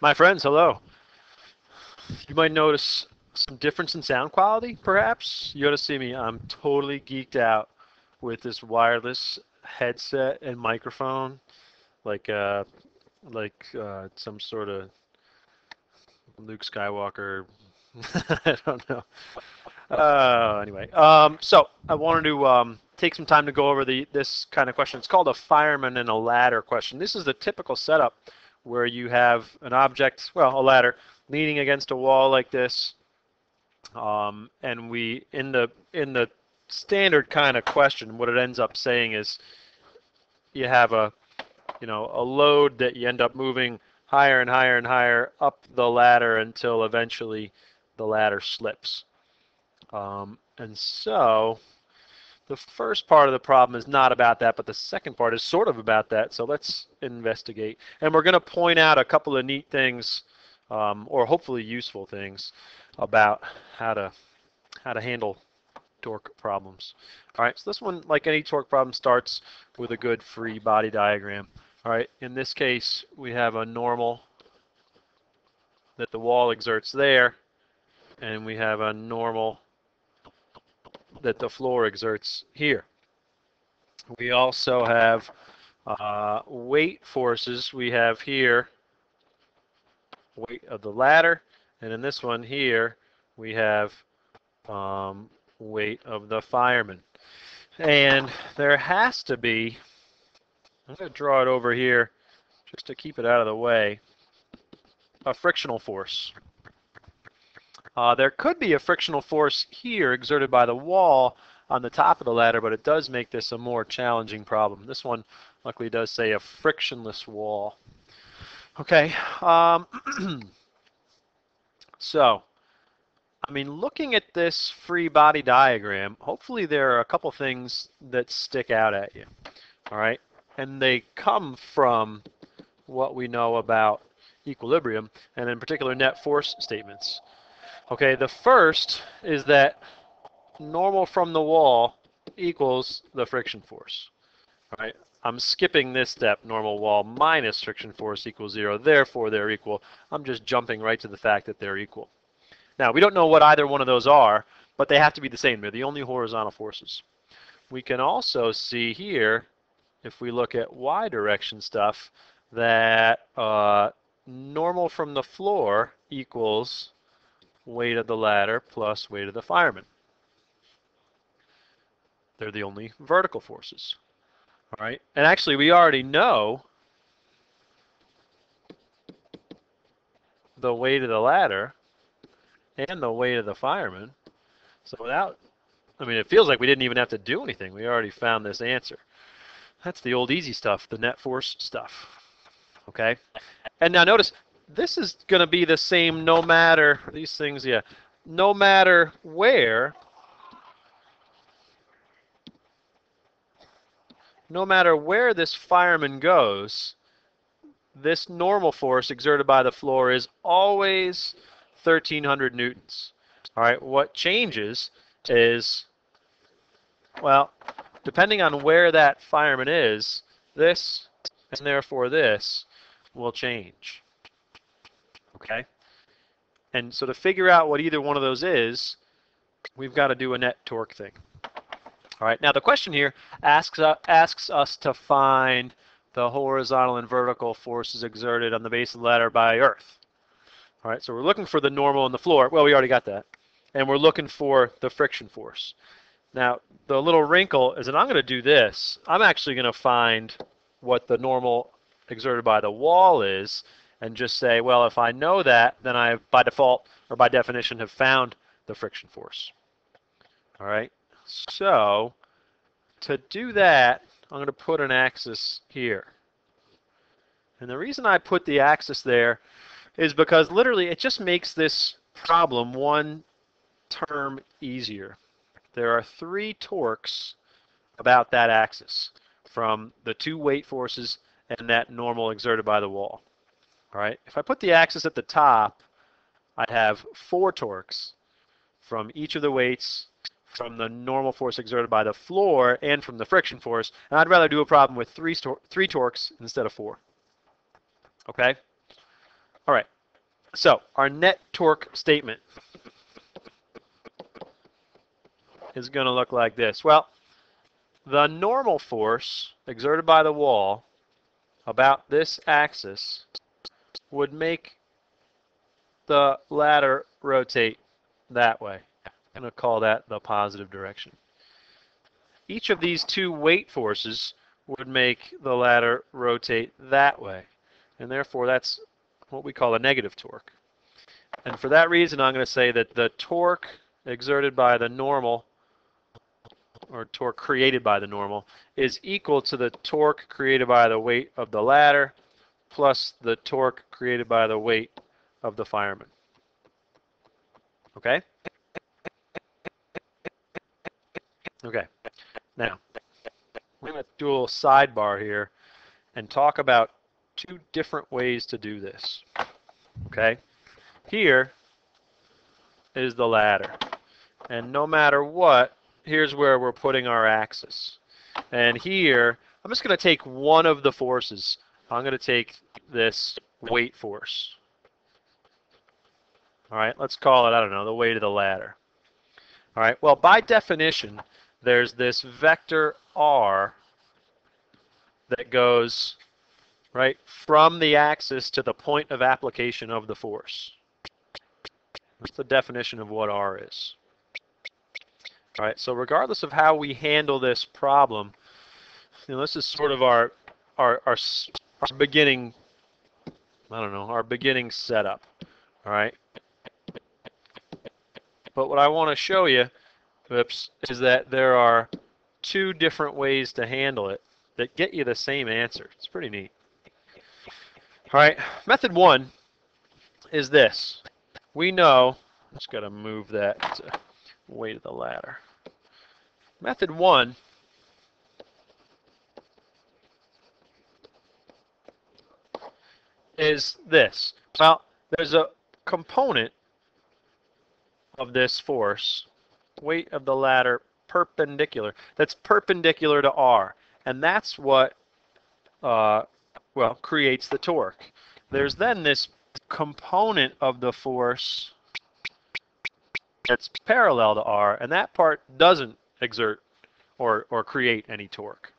My friends, hello. You might notice some difference in sound quality, perhaps. You ought to see me. I'm totally geeked out with this wireless headset and microphone, like uh, like some sort of Luke Skywalker. I don't know. Anyway, so I wanted to take some time to go over this kind of question. It's called a fireman and a ladder question. This is the typical setup where you have an object, well, a ladder, leaning against a wall like this, and we in the standard kind of question, what it ends up saying is you have a load that you end up moving higher and higher and higher up the ladder until eventually the ladder slips. And so the first part of the problem is not about that, but the second part is sort of about that. So let's investigate. And we're going to point out a couple of neat things, or hopefully useful things, about how to handle torque problems. All right, so this one, like any torque problem, starts with a good free body diagram. All right, in this case, we have a normal that the wall exerts there, and we have a normal that the floor exerts here. We also have weight forces. We have here weight of the ladder, and in this one here, we have weight of the fireman. And there has to be, I'm going to draw it over here just to keep it out of the way, a frictional force. There could be a frictional force here exerted by the wall on the top of the ladder, but it does make this a more challenging problem. This one luckily does say a frictionless wall. Okay, so, I mean, looking at this free body diagram, hopefully there are a couple things that stick out at you, all right? And they come from what we know about equilibrium, and in particular net force statements. Okay, the first is that normal from the wall equals the friction force. All right, I'm skipping this step, normal wall minus friction force equals 0, therefore they're equal. I'm just jumping right to the fact that they're equal. Now, we don't know what either one of those are, but they have to be the same. They're the only horizontal forces. We can also see here, if we look at y direction stuff, that normal from the floor equals weight of the ladder plus weight of the fireman. They're the only vertical forces. All right, and actually we already know the weight of the ladder and the weight of the fireman. So without, I mean, it feels like we didn't even have to do anything. We already found this answer. That's the old easy stuff, the net force stuff. Okay, and now notice this is going to be the same no matter these things. Yeah, no matter where. No matter where this fireman goes, this normal force exerted by the floor is always 1,300 newtons. All right, what changes is, well, depending on where that fireman is, this and therefore this will change. Okay? And so to figure out what either one of those is, we've got to do a net torque thing. All right, now the question here asks us to find the horizontal and vertical forces exerted on the base of the ladder by Earth. All right, so we're looking for the normal and the floor. Well, we already got that. And we're looking for the friction force. Now, the little wrinkle is that I'm going to do this. I'm actually going to find what the normal exerted by the wall is and just say, well, if I know that, then I, by default or by definition, have found the friction force. All right. So to do that, I'm going to put an axis here. And the reason I put the axis there is because literally it just makes this problem one term easier. There are 3 torques about that axis from the 2 weight forces and that normal exerted by the wall. All right. If I put the axis at the top, I'd have 4 torques from each of the weights, from the normal force exerted by the floor, and from the friction force. And I'd rather do a problem with 3 torques instead of 4. Okay? All right, so our net torque statement is going to look like this. Well, the normal force exerted by the wall about this axis would make the ladder rotate that way. I'm going to call that the positive direction. Each of these two weight forces would make the ladder rotate that way. And therefore, that's what we call a negative torque. And for that reason, I'm going to say that the torque exerted by the normal, or torque created by the normal, is equal to the torque created by the weight of the ladder plus the torque created by the weight of the fireman. Okay? Okay. Now, we're going to do a little sidebar here and talk about two different ways to do this. Okay? Here is the ladder. And no matter what, here's where we're putting our axis. And here, I'm just going to take one of the forces. I'm going to take this weight force. All right, let's call it, I don't know, the weight of the ladder. All right, well, by definition, there's this vector r that goes right from the axis to the point of application of the force. That's the definition of what r is. All right, so regardless of how we handle this problem, this is sort of our beginning, I don't know, our beginning setup. All right. But what I want to show you, is that there are two different ways to handle it that get you the same answer. It's pretty neat. All right, method one is this. We know, just got to move that to weight of the ladder. Method one is this. Well, there's a component of this force, weight of the ladder perpendicular, that's perpendicular to r. And that's what, well, creates the torque. There's then this component of the force that's parallel to r, and that part doesn't exert or create any torque.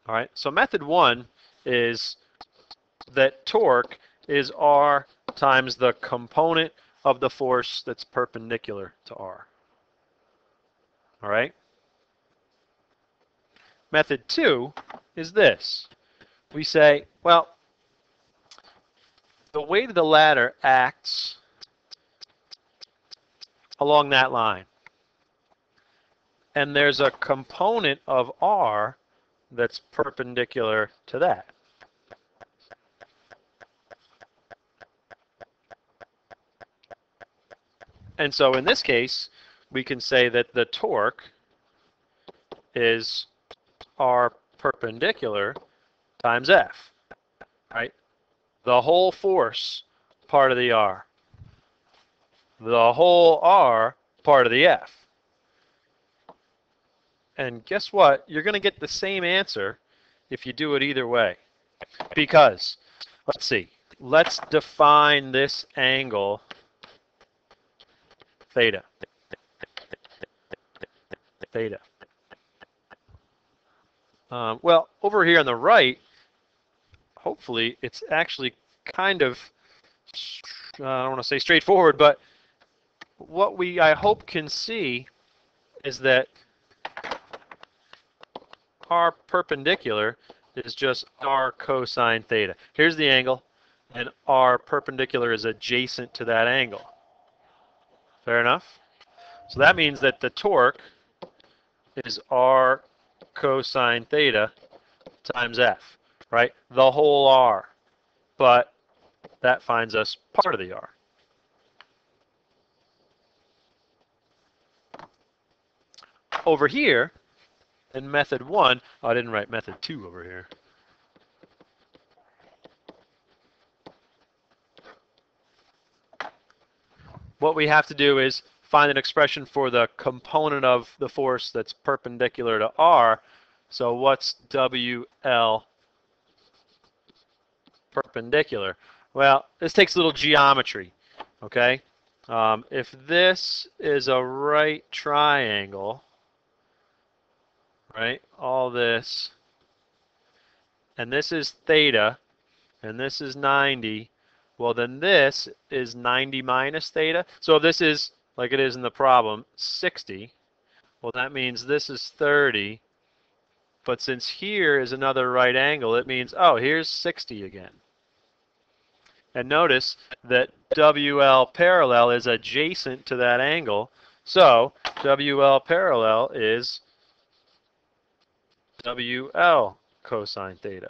All right, so method one is that torque is r times the component of the force that's perpendicular to r. All right? Method two is this. We say, well, the weight of the ladder acts along that line. And there's a component of r that's perpendicular to that. And so in this case, we can say that the torque is r perpendicular times F, right? The whole force part of the r. The whole r part of the F. And guess what? You're going to get the same answer if you do it either way. Because, let's see, let's define this angle theta. Theta. Well, over here on the right, hopefully it's actually kind of, I don't want to say straightforward, but what we, I hope, can see is that r perpendicular is just r cosine theta. Here's the angle, and r perpendicular is adjacent to that angle. Fair enough? So that means that the torque is r cosine theta times F, right? The whole r. But that finds us part of the r. Over here, in method one, oh, I didn't write method two over here. What we have to do is find an expression for the component of the force that's perpendicular to r. So what's WL perpendicular. Well, this takes a little geometry, okay? If this is a right triangle, right, all this, and this is theta, and this is 90, well then this is 90 minus theta. So if this is, like it is in the problem, 60, well that means this is 30, but since here is another right angle, it means, oh, here's 60 again. And notice that WL parallel is adjacent to that angle, so WL parallel is WL cosine theta.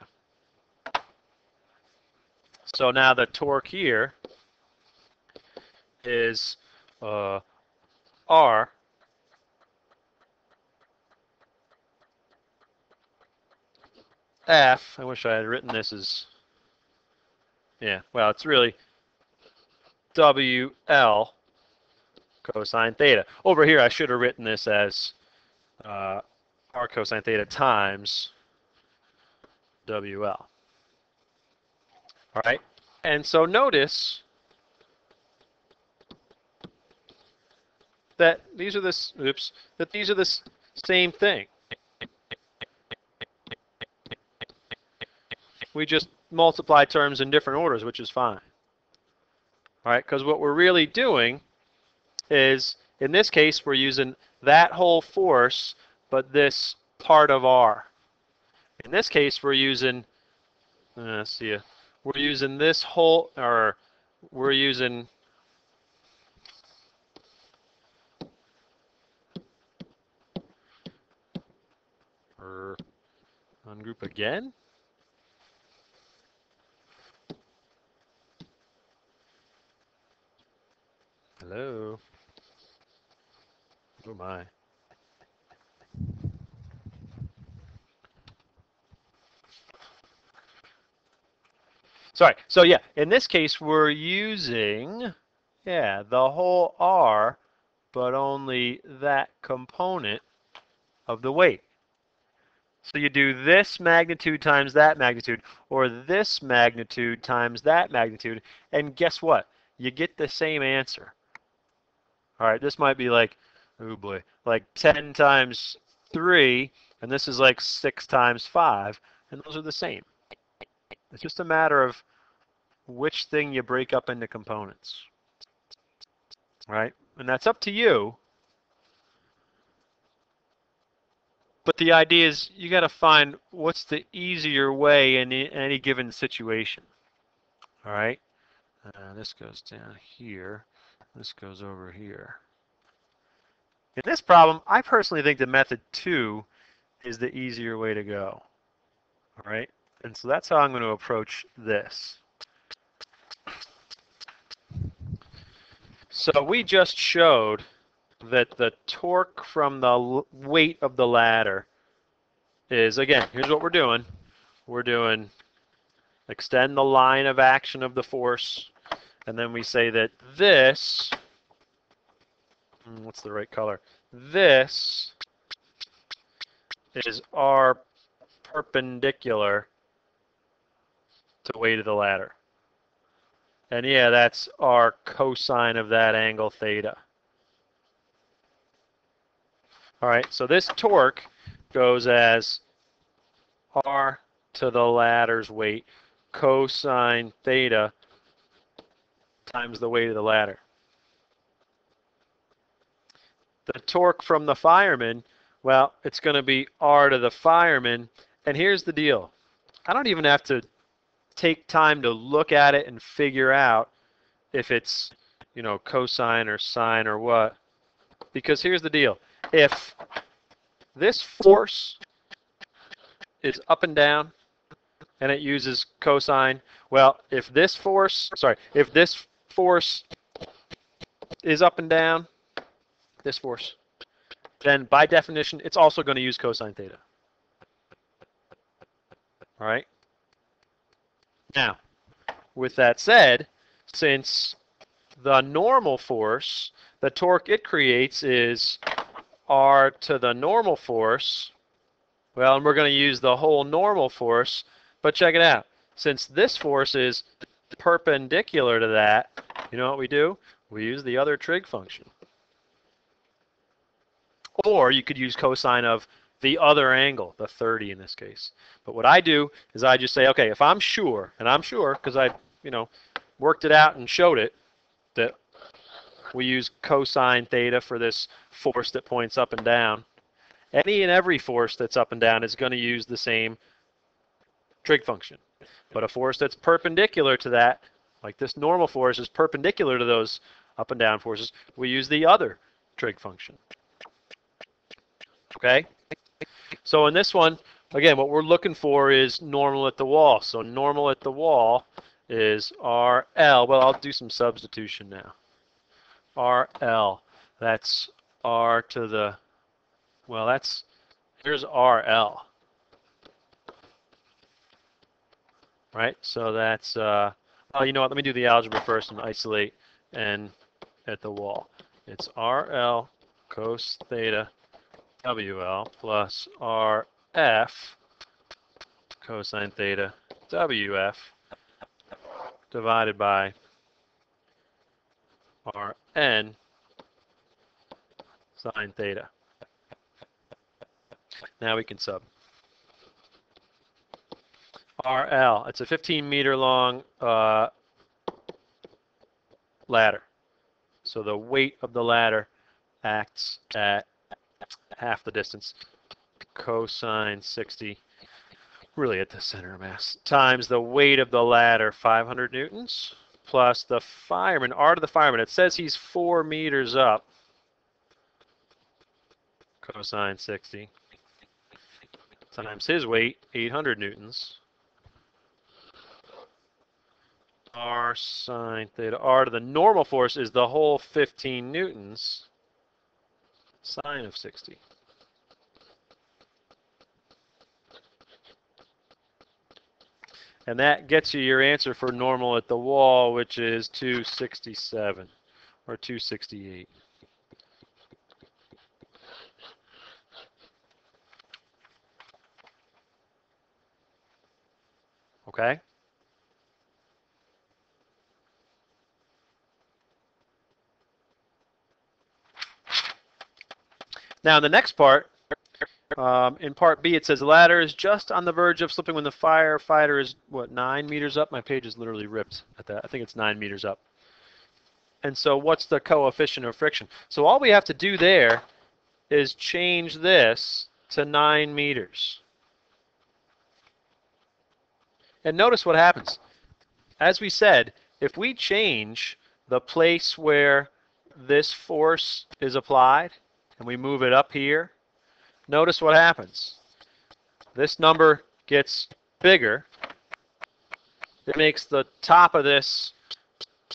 So now the torque here is R F. I wish I had written this as, yeah, well, it's really WL cosine theta. Over here, I should have written this as R cosine theta times WL. All right, and so notice that these are this, oops, that these are the same thing. We just multiply terms in different orders, which is fine. All right, because what we're really doing is, in this case, we're using that whole force, but this part of R. In this case, we're using, let's see, we're using this whole, or we're using, ungroup again. Hello. Oh my. Sorry. So yeah, in this case, we're using, yeah, the whole R, but only that component of the weight. So you do this magnitude times that magnitude, or this magnitude times that magnitude, and guess what? You get the same answer. All right, this might be like, oh boy, like 10 times 3, and this is like 6 times 5, and those are the same. It's just a matter of which thing you break up into components. Right? And that's up to you. But the idea is you got to find what's the easier way in any given situation. All right? This goes down here. This goes over here. In this problem, I personally think the method 2 is the easier way to go. All right? And so that's how I'm going to approach this. So we just showed that the torque from the weight of the ladder is, again, here's what we're doing. We're doing extend the line of action of the force, and then we say that this, what's the right color? This is R perpendicular to the weight of the ladder. And yeah, that's R cosine of that angle theta. All right, so this torque goes as R to the ladder's weight cosine theta times the weight of the ladder. The torque from the fireman, well, it's going to be R to the fireman. And here's the deal. I don't even have to take time to look at it and figure out if it's, you know, cosine or sine or what. Because here's the deal. If this force is up and down and it uses cosine, well, if this force is up and down, this force, then by definition, it's also going to use cosine theta. All right? Now, with that said, since the normal force, the torque it creates is R to the normal force, well, and we're going to use the whole normal force, but check it out. since this force is perpendicular to that, you know what we do? We use the other trig function. Or you could use cosine of the other angle, the 30 in this case. But what I do is I just say, okay, if I'm sure, and I'm sure because I, worked it out and showed it, that we use cosine theta for this force that points up and down. Any and every force that's up and down is going to use the same trig function. But a force that's perpendicular to that, like this normal force is perpendicular to those up and down forces, we use the other trig function. Okay? So in this one, again, what we're looking for is normal at the wall. So normal at the wall is RL. Well, I'll do some substitution now. RL. That's R to the, well, here's RL. Right? So that's, oh, you know what? Let me do the algebra first and isolate N at the wall. It's RL cos theta WL plus RF cosine theta WF divided by Rn sine theta. Now we can sub. RL, it's a 15-meter long ladder. So the weight of the ladder acts at half the distance. Cosine 60, really at the center of mass, times the weight of the ladder, 500 newtons, plus the fireman, R to the fireman. It says he's 4 meters up. Cosine 60 times his weight, 800 newtons. R sine theta. R to the normal force is the whole 15 newtons. Sine of 60. And that gets you your answer for normal at the wall, which is 267 or 268. Okay? Now, in the next part, in part B, it says the ladder is just on the verge of slipping when the firefighter is, 9 meters up? My page is literally ripped at that. I think it's 9 meters up. And so what's the coefficient of friction? So all we have to do there is change this to 9 meters. And notice what happens. As we said, if we change the place where this force is applied, and we move it up here, notice what happens. This number gets bigger. It makes the top of this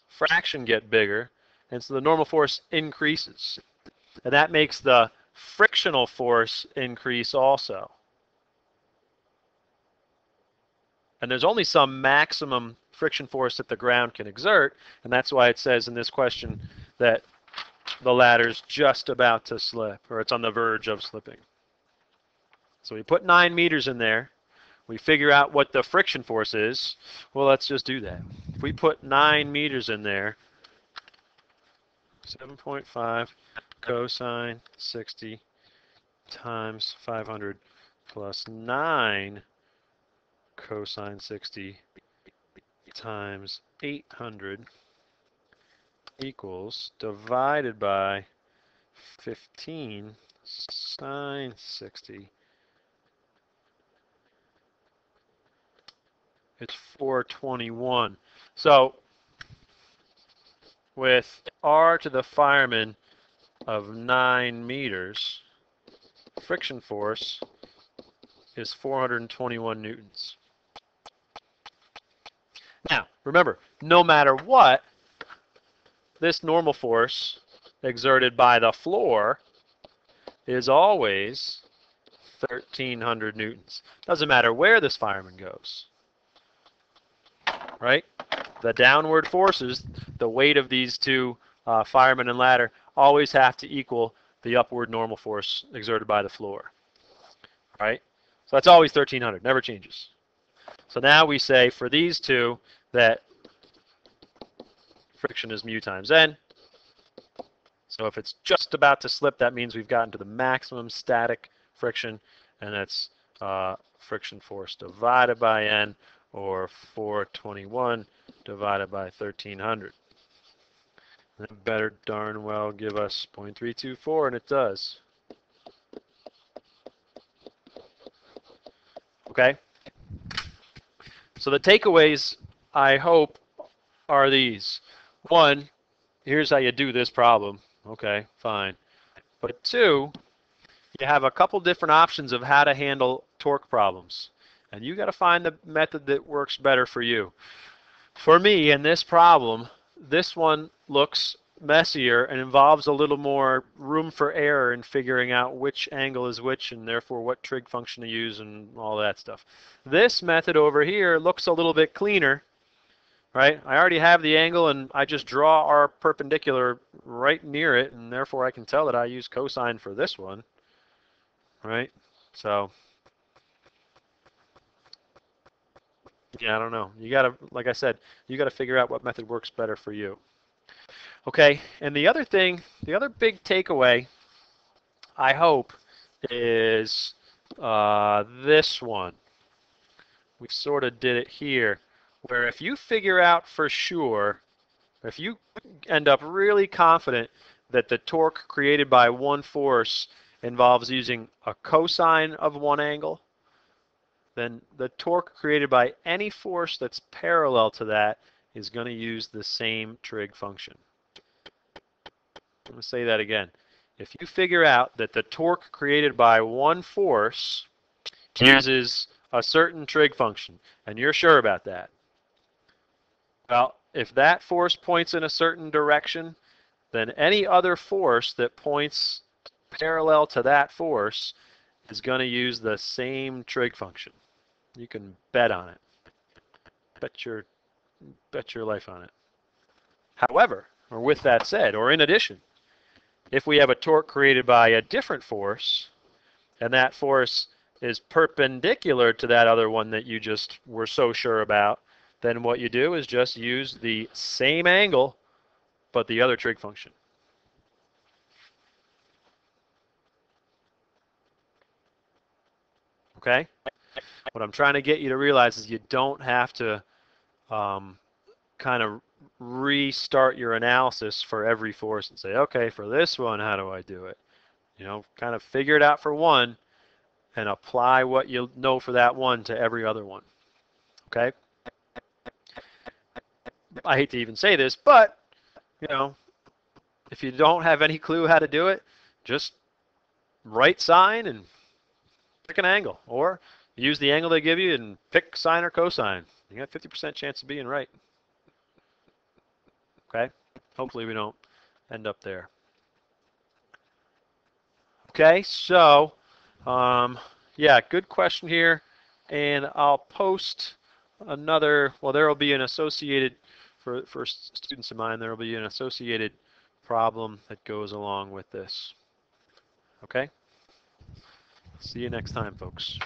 fraction get bigger, and so the normal force increases. And that makes the frictional force increase also. And there's only some maximum friction force that the ground can exert, and that's why it says in this question that the ladder's just about to slip, or it's on the verge of slipping. So we put 9 meters in there. We figure out what the friction force is. Well, let's just do that. If we put 9 meters in there, 7.5 cosine 60 times 500 plus 9 cosine 60 times 800 equals divided by 15 sine 60. It's 421. So with R to the fireman of 9 meters, friction force is 421 newtons. Now, remember, no matter what, this normal force exerted by the floor is always 1,300 newtons. Doesn't matter where this fireman goes, right? The downward forces, the weight of these two firemen and ladder, always have to equal the upward normal force exerted by the floor, right? So that's always 1,300, never changes. So now we say for these two that friction is mu times n. So if it's just about to slip, that means we've gotten to the maximum static friction, and that's friction force divided by n, or 421 divided by 1300. That better darn well give us 0.324, and it does. Okay? So the takeaways, I hope, are these. One, here's how you do this problem. Okay, fine. But two, you have a couple different options of how to handle torque problems. And you got to find the method that works better for you. For me, in this problem, this one looks messier and involves a little more room for error in figuring out which angle is which and therefore what trig function to use and all that stuff. This method over here looks a little bit cleaner, right? I already have the angle and I just draw our perpendicular right near it, and therefore I can tell that I use cosine for this one, right? So yeah, I don't know. You gotta, like I said, you gotta figure out what method works better for you. Okay, and the other thing, the other big takeaway, I hope, is this one. We sort of did it here, where if you figure out for sure, if you end up really confident that the torque created by one force involves using a cosine of one angle, then the torque created by any force that's parallel to that is going to use the same trig function. I'm going to say that again. If you figure out that the torque created by one force uses a certain trig function, and you're sure about that, well, if that force points in a certain direction, then any other force that points parallel to that force is going to use the same trig function. You can bet on it. Bet your life on it. However, or with that said, or in addition, if we have a torque created by a different force, and that force is perpendicular to that other one that you just were so sure about, then what you do is just use the same angle, but the other trig function. Okay? What I'm trying to get you to realize is you don't have to kind of restart your analysis for every force and say, okay, for this one, how do I do it? You know, kind of figure it out for one and apply what you know for that one to every other one. Okay? I hate to even say this, but, you know, if you don't have any clue how to do it, just write sine and pick an angle. Or use the angle they give you and pick sine or cosine. You got a 50% chance of being right. Okay? Hopefully we don't end up there. Okay, so yeah, good question here. And I'll post another, well, there will be an associated, for students of mine, there will be an associated problem that goes along with this. Okay? See you next time, folks.